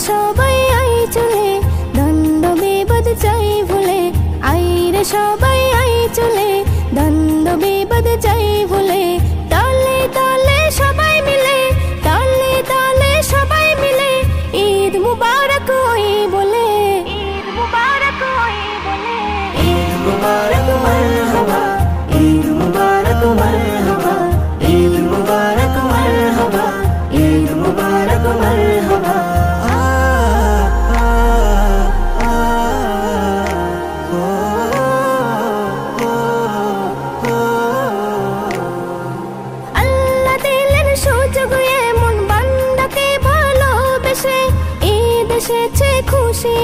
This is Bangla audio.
সবাই আই চলে, দ্বন্দ্ব বিবাদ চাই ভুলে। আইরে সবাই আই চলে, দ্বন্দ্ব বিবাদ চাই ভুলে। দলে দলে সবাই মিলে, দলে দলে সবাই মিলে ঈদ মুবারক ওই বলে, ঈদ মুবারক ওই বলে। ঈদ মুবারক মারহাবা, ঈদ মুবারক মারহাবা, ঈদ মুবারক মারহাবা, ঈদ মুবারক মারহাবা। আল্লাহ দিলেন সুযোগ এমন বান্দাকে ভালোবেসে, ঈদ এসেছে খুশি